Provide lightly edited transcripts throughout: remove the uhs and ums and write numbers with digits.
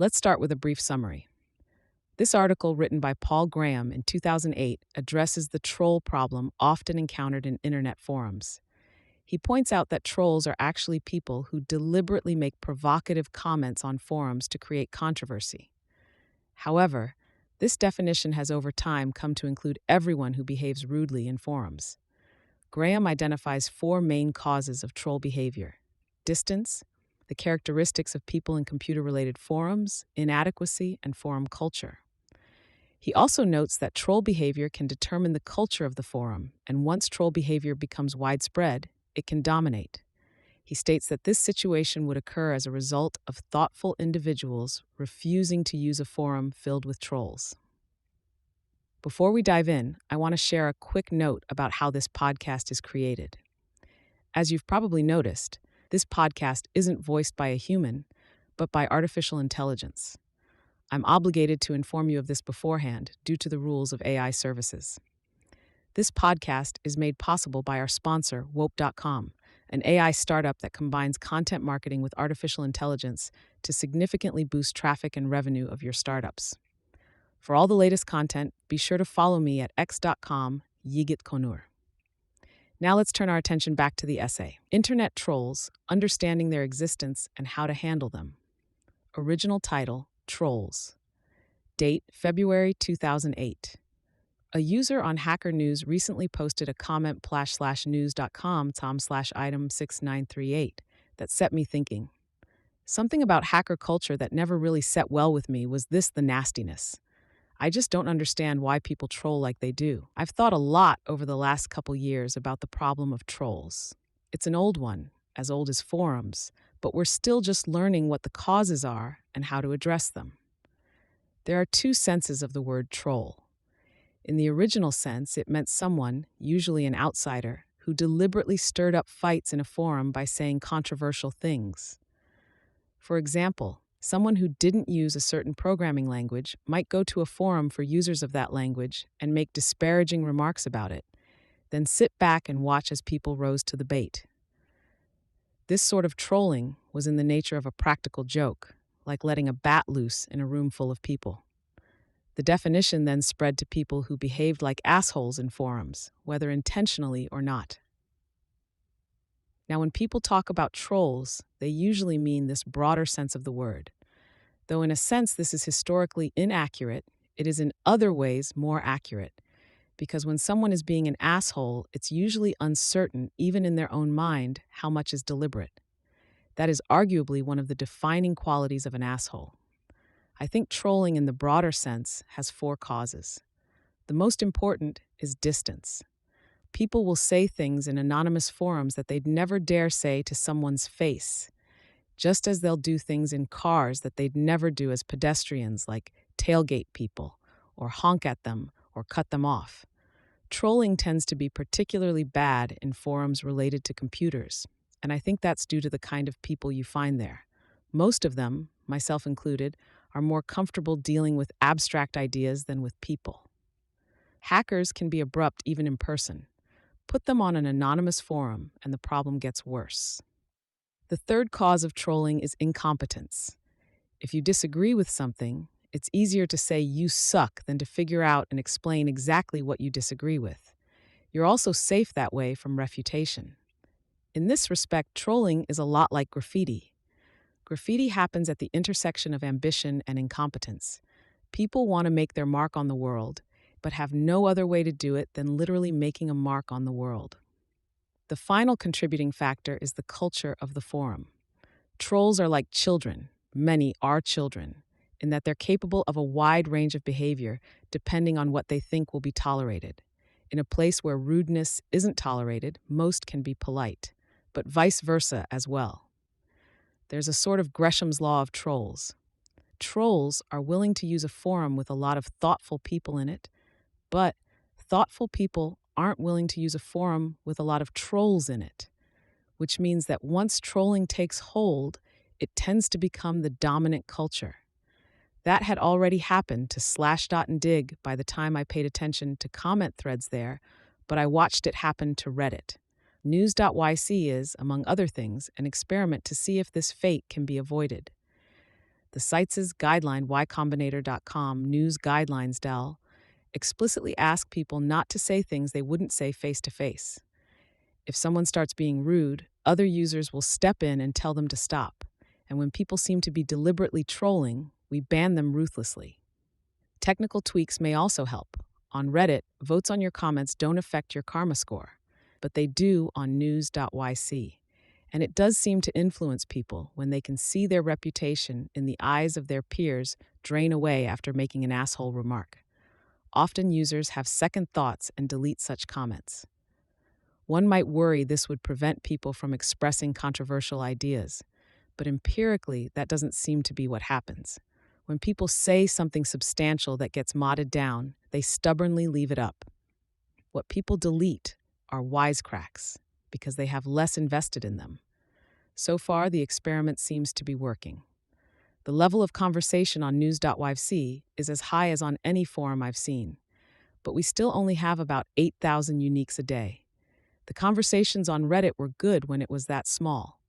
Let's start with a brief summary. This article, written by Paul Graham in 2008, addresses the troll problem often encountered in internet forums. He points out that trolls are actually people who deliberately make provocative comments on forums to create controversy. However, this definition has over time come to include everyone who behaves rudely in forums. Graham identifies four main causes of troll behavior: distance, the characteristics of people in computer-related forums, inadequacy, and forum culture. He also notes that troll behavior can determine the culture of the forum, and once troll behavior becomes widespread, it can dominate. He states that this situation would occur as a result of thoughtful individuals refusing to use a forum filled with trolls. Before we dive in, I want to share a quick note about how this podcast is created. As you've probably noticed, this podcast isn't voiced by a human, but by artificial intelligence. I'm obligated to inform you of this beforehand due to the rules of AI services. This podcast is made possible by our sponsor, Wope.com, an AI startup that combines content marketing with artificial intelligence to significantly boost traffic and revenue of your startups. For all the latest content, be sure to follow me at x.com Yigit Konur. Now let's turn our attention back to the essay. Internet Trolls, Understanding Their Existence and How to Handle Them. Original title, Trolls. Date, February 2008. A user on Hacker News recently posted a comment /news.com item 6938 that set me thinking. Something about hacker culture that never really set well with me was the nastiness. I just don't understand why people troll like they do. I've thought a lot over the last couple years about the problem of trolls. It's an old one, as old as forums, but we're still just learning what the causes are and how to address them. There are two senses of the word troll. In the original sense, it meant someone, usually an outsider, who deliberately stirred up fights in a forum by saying controversial things. For example, someone who didn't use a certain programming language might go to a forum for users of that language and make disparaging remarks about it, then sit back and watch as people rose to the bait. This sort of trolling was in the nature of a practical joke, like letting a bat loose in a room full of people. The definition then spread to people who behaved like assholes in forums, whether intentionally or not. Now, when people talk about trolls, they usually mean this broader sense of the word. Though in a sense this is historically inaccurate, it is in other ways more accurate. Because when someone is being an asshole, it's usually uncertain, even in their own mind, how much is deliberate. That is arguably one of the defining qualities of an asshole. I think trolling in the broader sense has four causes. The most important is distance. People will say things in anonymous forums that they'd never dare say to someone's face, just as they'll do things in cars that they'd never do as pedestrians, like tailgate people, or honk at them, or cut them off. Trolling tends to be particularly bad in forums related to computers, and I think that's due to the kind of people you find there. Most of them, myself included, are more comfortable dealing with abstract ideas than with people. Hackers can be abrupt even in person. Put them on an anonymous forum, and the problem gets worse. The third cause of trolling is incompetence. If you disagree with something, it's easier to say you suck than to figure out and explain exactly what you disagree with. You're also safe that way from refutation. In this respect, trolling is a lot like graffiti. Graffiti happens at the intersection of ambition and incompetence. People want to make their mark on the world, but have no other way to do it than literally making a mark on the world. The final contributing factor is the culture of the forum. Trolls are like children. Many are children, in that they're capable of a wide range of behavior depending on what they think will be tolerated. In a place where rudeness isn't tolerated, most can be polite, but vice versa as well. There's a sort of Gresham's law of trolls. Trolls are willing to use a forum with a lot of thoughtful people in it, but thoughtful people aren't willing to use a forum with a lot of trolls in it, which means that once trolling takes hold, it tends to become the dominant culture. That had already happened to Slashdot and Dig by the time I paid attention to comment threads there, but I watched it happen to Reddit. News.YC is, among other things, an experiment to see if this fate can be avoided. The site's guideline, ycombinator.com, news guidelines del, explicitly ask people not to say things they wouldn't say face to face. If someone starts being rude, other users will step in and tell them to stop. And when people seem to be deliberately trolling, we ban them ruthlessly. Technical tweaks may also help. On Reddit, votes on your comments don't affect your karma score, but they do on News.YC. And it does seem to influence people when they can see their reputation in the eyes of their peers drain away after making an asshole remark. Often users have second thoughts and delete such comments. One might worry this would prevent people from expressing controversial ideas, but empirically, that doesn't seem to be what happens. When people say something substantial that gets modded down, they stubbornly leave it up. What people delete are wisecracks because they have less invested in them. So far, the experiment seems to be working. The level of conversation on News.YC is as high as on any forum I've seen, but we still only have about 8,000 uniques a day. The conversations on Reddit were good when it was that small.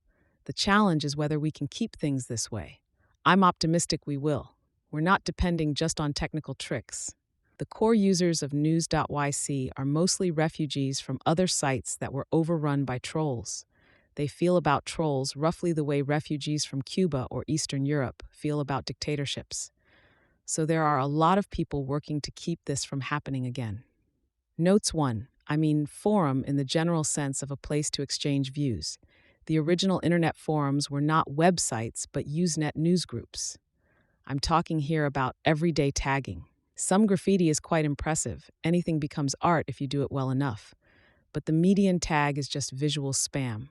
The challenge is whether we can keep things this way. I'm optimistic we will. We're not depending just on technical tricks. The core users of News.YC are mostly refugees from other sites that were overrun by trolls. They feel about trolls roughly the way refugees from Cuba or Eastern Europe feel about dictatorships. So there are a lot of people working to keep this from happening again. Notes 1. Forum in the general sense of a place to exchange views. The original internet forums were not websites, but Usenet newsgroups. I'm talking here about everyday tagging. Some graffiti is quite impressive. Anything becomes art if you do it well enough. But the median tag is just visual spam.